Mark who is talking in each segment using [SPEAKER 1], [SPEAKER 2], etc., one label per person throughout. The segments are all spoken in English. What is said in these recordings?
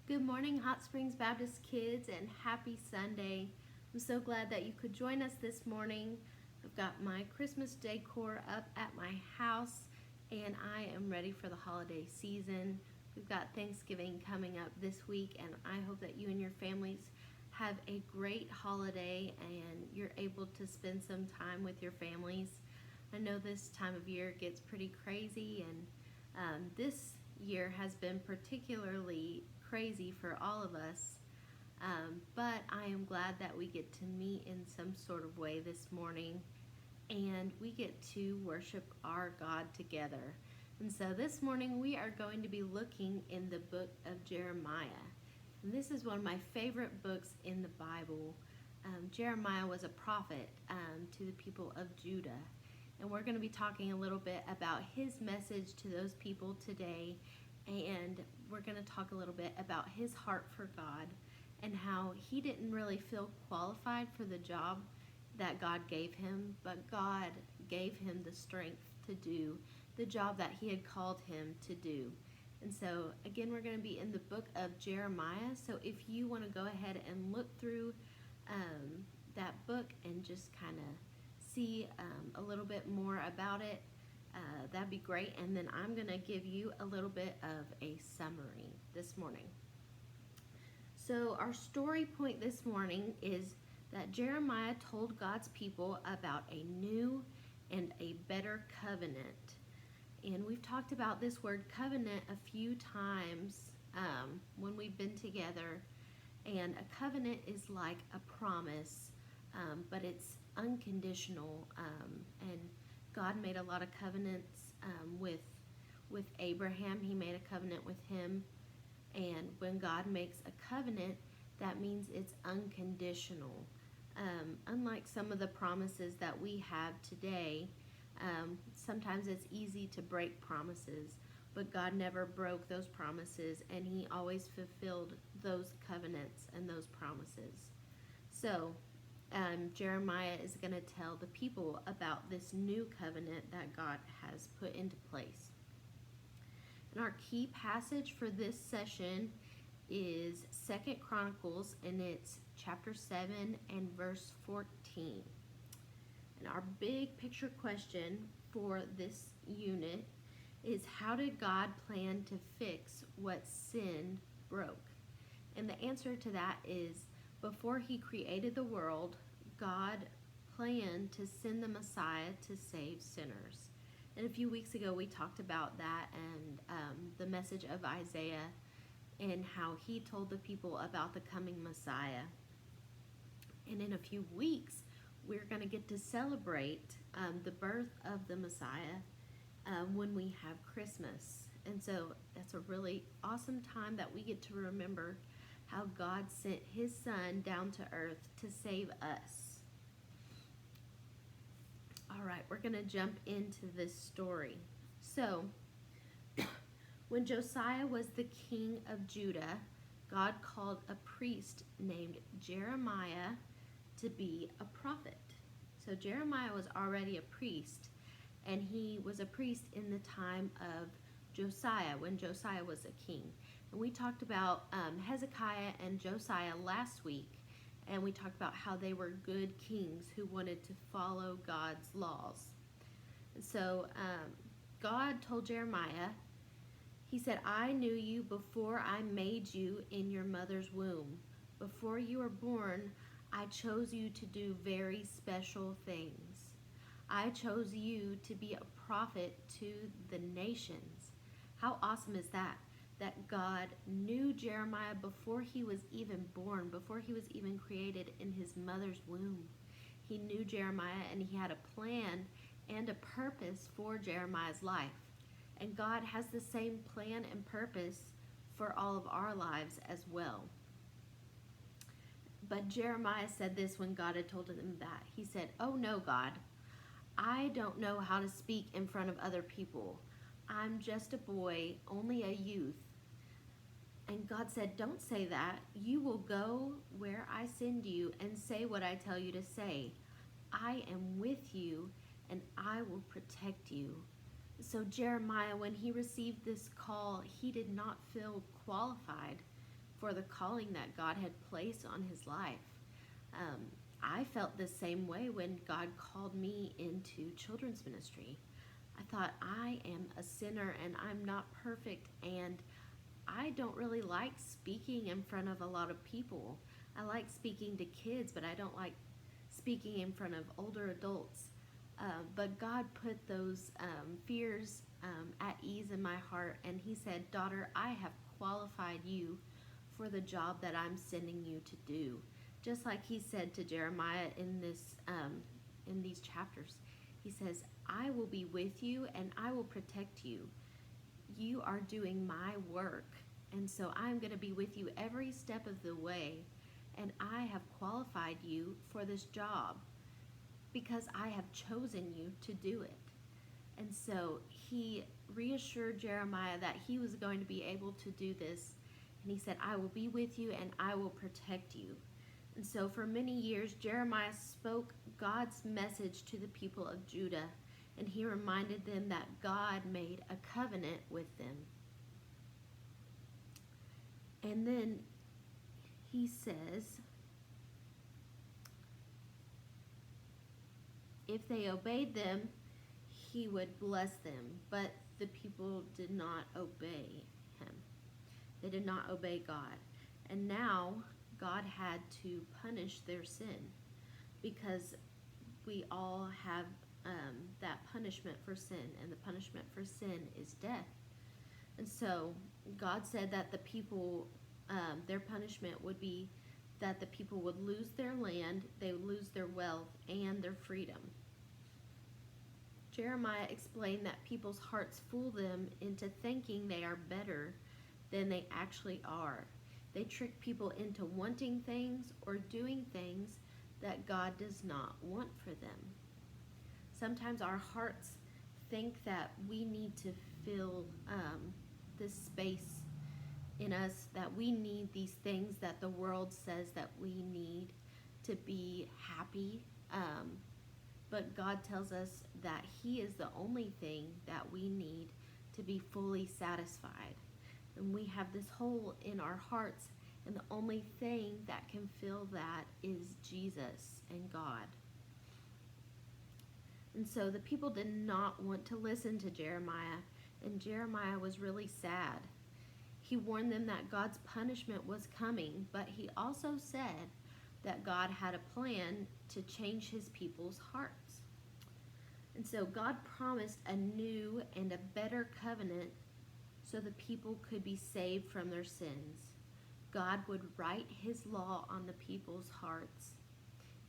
[SPEAKER 1] Good morning, Hot Springs Baptist kids, and happy Sunday. I'm so glad that you could join us this morning. I've got my Christmas decor up at my house, and I am ready for the holiday season. We've got Thanksgiving coming up this week, and I hope that you and your families have a great holiday and you're able to spend some time with your families. I know this time of year gets pretty crazy, and this year has been particularly crazy for all of us. But I am glad that we get to meet in some sort of way this morning and we get to worship our God together. And so this morning we are going to be looking in the book of Jeremiah. And this is one of my favorite books in the Bible. Jeremiah was a prophet to the people of Judah. And we're going to be talking a little bit about his message to those people today. And we're going to talk a little bit about his heart for God and how he didn't really feel qualified for the job that God gave him, but God gave him the strength to do the job that he had called him to do. And so, again, we're going to be in the book of Jeremiah. So if you want to go ahead and look through that book and just kind of see a little bit more about it, that'd be great. And then I'm going to give you a little bit of a summary this morning. So our story point this morning is that Jeremiah told God's people about a new and a better covenant. And we've talked about this word covenant a few times when we've been together. And a covenant is like a promise, but it's unconditional. And God made a lot of covenants with Abraham. He made a covenant with him. And when God makes a covenant, that means it's unconditional. Unlike some of the promises that we have today, sometimes it's easy to break promises, but God never broke those promises, and he always fulfilled those covenants and those promises. So Jeremiah is going to tell the people about this new covenant that God has put into place. And our key passage for this session is 2 Chronicles, and it's chapter 7 and verse 14. And our big picture question for this unit is, how did God plan to fix what sin broke? And the answer to that is, before he created the world, God planned to send the Messiah to save sinners. And a few weeks ago we talked about that and the message of Isaiah and how he told the people about the coming Messiah. And in a few weeks we're going to get to celebrate the birth of the Messiah when we have Christmas. And so that's a really awesome time that we get to remember how God sent his son down to earth to save us. All right, we're going to jump into this story. So, when Josiah was the king of Judah, God called a priest named Jeremiah to be a prophet. So Jeremiah was already a priest, and he was a priest in the time of Josiah, when Josiah was a king. And we talked about Hezekiah and Josiah last week, and we talked about how they were good kings who wanted to follow God's laws. And so God told Jeremiah, he said, I knew you before I made you in your mother's womb. Before you were born, I chose you to do very special things. I chose you to be a prophet to the nations. How awesome is that? That God knew Jeremiah before he was even born, before he was even created in his mother's womb. He knew Jeremiah, and he had a plan and a purpose for Jeremiah's life. And God has the same plan and purpose for all of our lives as well. But Jeremiah said this when God had told him that. He said, "Oh no, God, I don't know how to speak in front of other people. I'm just a boy, only a youth." And God said, "Don't say that. You will go where I send you and say what I tell you to say. I am with you and I will protect you." So Jeremiah, when he received this call, he did not feel qualified for the calling that God had placed on his life. Um, I felt the same way when God called me into children's ministry. I thought, I am a sinner and I'm not perfect, and I don't really like speaking in front of a lot of people. I like speaking to kids, but I don't like speaking in front of older adults. But God put those fears at ease in my heart, and he said, daughter, I have qualified you for the job that I'm sending you to do. Just like he said to Jeremiah in these chapters. He says, I will be with you and I will protect you. You are doing my work, and so I'm going to be with you every step of the way, and I have qualified you for this job because I have chosen you to do it. And so he reassured Jeremiah that he was going to be able to do this, and he said, I will be with you and I will protect you. And so for many years, Jeremiah spoke God's message to the people of Judah, and he reminded them that God made a covenant with them. And then he says, if they obeyed them, he would bless them. But the people did not obey him. They did not obey God. And now God had to punish their sin, because we all have that punishment for sin, and the punishment for sin is death. And so God said that the people, their punishment would be that the people would lose their land, they would lose their wealth, and their freedom. Jeremiah explained that people's hearts fool them into thinking they are better than they actually are. They trick people into wanting things or doing things that God does not want for them. Sometimes our hearts think that we need to fill this space in us, that we need these things that the world says that we need to be happy. But God tells us that he is the only thing that we need to be fully satisfied. And we have this hole in our hearts, and the only thing that can fill that is Jesus and God. And so the people did not want to listen to Jeremiah, and Jeremiah was really sad. He warned them that God's punishment was coming, but he also said that God had a plan to change his people's hearts. And so God promised a new and a better covenant so the people could be saved from their sins. God would write his law on the people's hearts.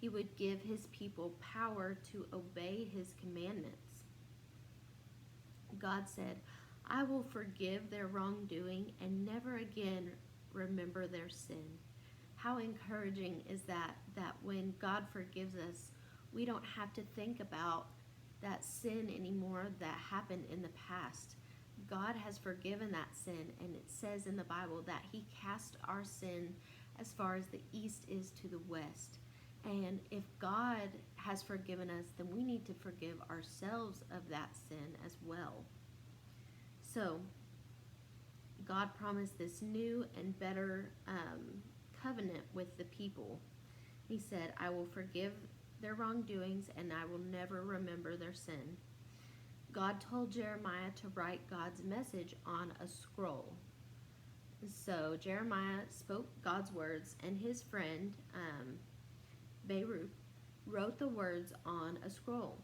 [SPEAKER 1] He would give his people power to obey his commandments. God said, I will forgive their wrongdoing and never again remember their sin. How encouraging is that when God forgives us, we don't have to think about that sin anymore that happened in the past. God has forgiven that sin, and it says in the Bible that he cast our sin as far as the east is to the west. And if God has forgiven us, then we need to forgive ourselves of that sin as well. So God promised this new and better covenant with the people. He said, I will forgive their wrongdoings and I will never remember their sin. God told Jeremiah to write God's message on a scroll. So Jeremiah spoke God's words, and his friend Baruch wrote the words on a scroll.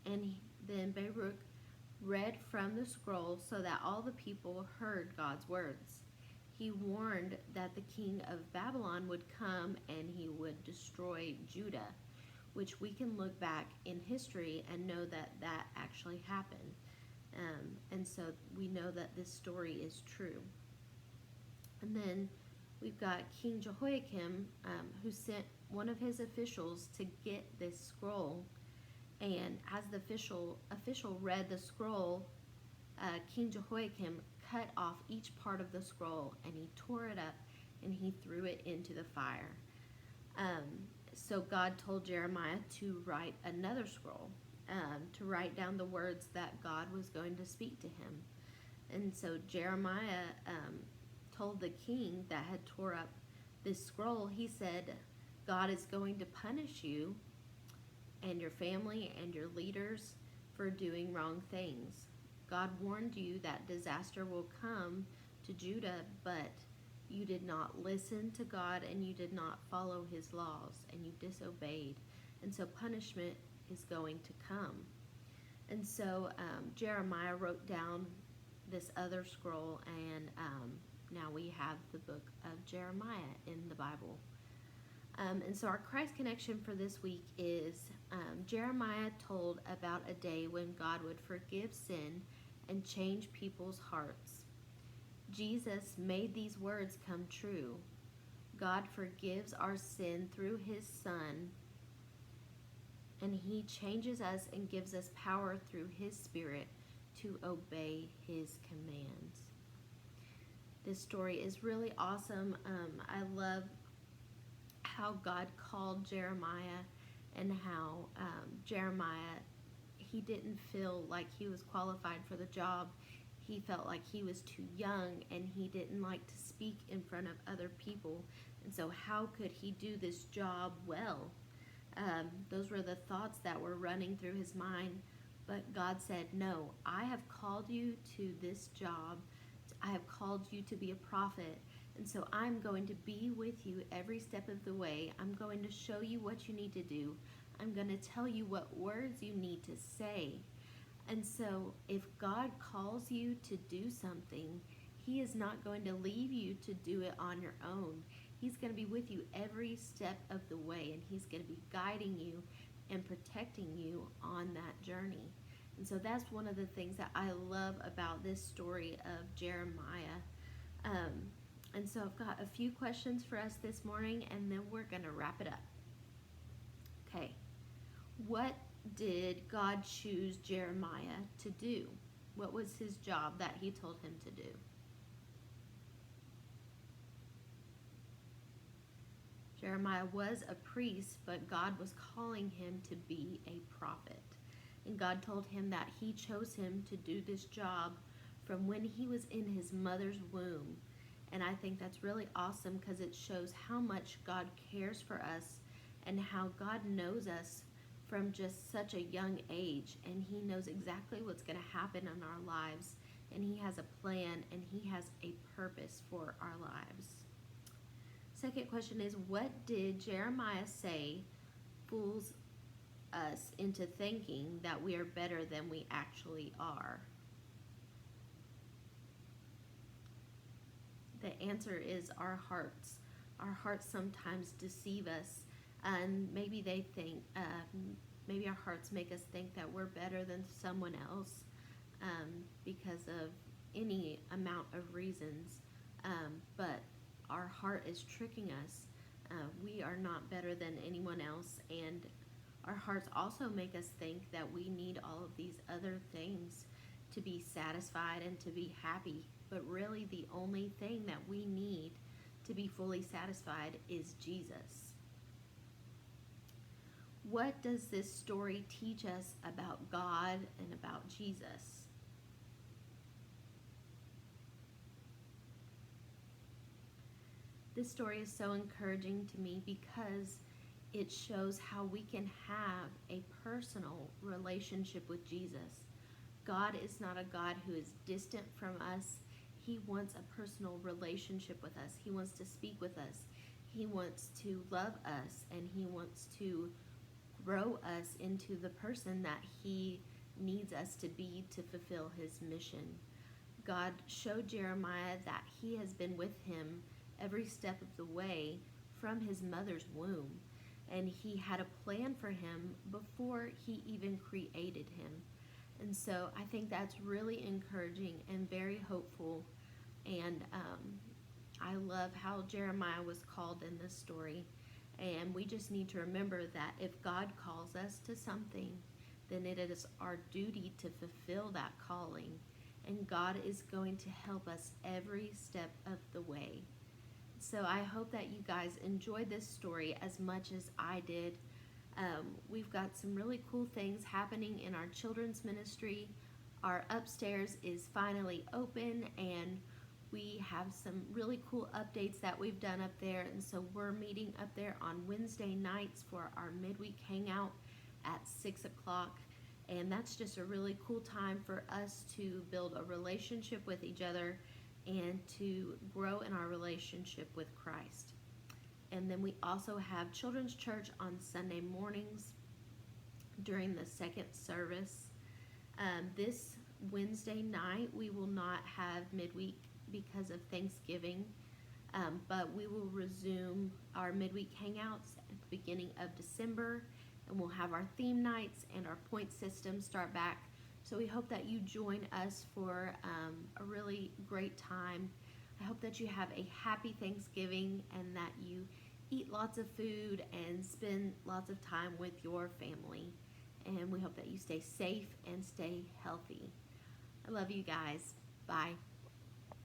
[SPEAKER 1] And then Baruch read from the scroll so that all the people heard God's words. He warned that the king of Babylon would come and he would destroy Judah, which we can look back in history and know that that actually happened. And so we know that this story is true. And then we've got King Jehoiakim, who sent one of his officials to get this scroll. And as the official read the scroll, King Jehoiakim cut off each part of the scroll, and he tore it up and he threw it into the fire. So God told Jeremiah to write another scroll, to write down the words that God was going to speak to him. And so Jeremiah told the king that had tore up this scroll, he said, God is going to punish you and your family and your leaders for doing wrong things. God warned you that disaster will come to Judah, but you did not listen to God and you did not follow his laws and you disobeyed. And so punishment is going to come. And so Jeremiah wrote down this other scroll, and now we have the book of Jeremiah in the Bible. And so our Christ connection for this week is Jeremiah told about a day when God would forgive sin and change people's hearts. Jesus made these words come true. God forgives our sin through his Son, and he changes us and gives us power through his Spirit to obey his commands. This story is really awesome. I love how God called Jeremiah, and how Jeremiah, he didn't feel like he was qualified for the job. He felt like he was too young, and he didn't like to speak in front of other people. And so how could he do this job well? Those were the thoughts that were running through his mind. But God said, no, I have called you to this job. I have called you to be a prophet. And so I'm going to be with you every step of the way. I'm going to show you what you need to do. I'm going to tell you what words you need to say. And so if God calls you to do something, he is not going to leave you to do it on your own. He's going to be with you every step of the way, and he's going to be guiding you and protecting you on that journey. And so that's one of the things that I love about this story of Jeremiah. And so I've got a few questions for us this morning, and then we're going to wrap it up. Okay. What did God choose Jeremiah to do? What was his job that he told him to do? Jeremiah was a priest, but God was calling him to be a prophet. And God told him that he chose him to do this job from when he was in his mother's womb. And I think that's really awesome because it shows how much God cares for us and how God knows us from just such a young age. And he knows exactly what's going to happen in our lives. And he has a plan, and he has a purpose for our lives. Second question is, what did Jeremiah say fools us into thinking that we are better than we actually are? The answer is our hearts. Our hearts sometimes deceive us, and maybe they think, maybe our hearts make us think that we're better than someone else because of any amount of reasons, but our heart is tricking us. We are not better than anyone else, and our hearts also make us think that we need all of these other things to be satisfied and to be happy. But really, the only thing that we need to be fully satisfied is Jesus. What does this story teach us about God and about Jesus? This story is so encouraging to me because it shows how we can have a personal relationship with Jesus. God is not a God who is distant from us. He wants a personal relationship with us. He wants to speak with us. He wants to love us, and he wants to grow us into the person that he needs us to be to fulfill his mission. God showed Jeremiah that he has been with him every step of the way from his mother's womb, and he had a plan for him before he even created him. And so I think that's really encouraging and very hopeful. And I love how Jeremiah was called in this story. And we just need to remember that if God calls us to something, then it is our duty to fulfill that calling. And God is going to help us every step of the way. So I hope that you guys enjoyed this story as much as I did. We've got some really cool things happening in our children's ministry. Our upstairs is finally open, and We have some really cool updates that we've done up there, and so we're meeting up there on Wednesday nights for our midweek hangout at 6 o'clock. And that's just a really cool time for us to build a relationship with each other and to grow in our relationship with Christ. And then we also have children's church on Sunday mornings during the second service. This Wednesday night we will not have midweek because of Thanksgiving, but we will resume our midweek hangouts at the beginning of December, and we'll have our theme nights and our point system start back. So we hope that you join us for a really great time. I hope that you have a happy Thanksgiving and that you eat lots of food and spend lots of time with your family. And we hope that you stay safe and stay healthy. I love you guys. Bye.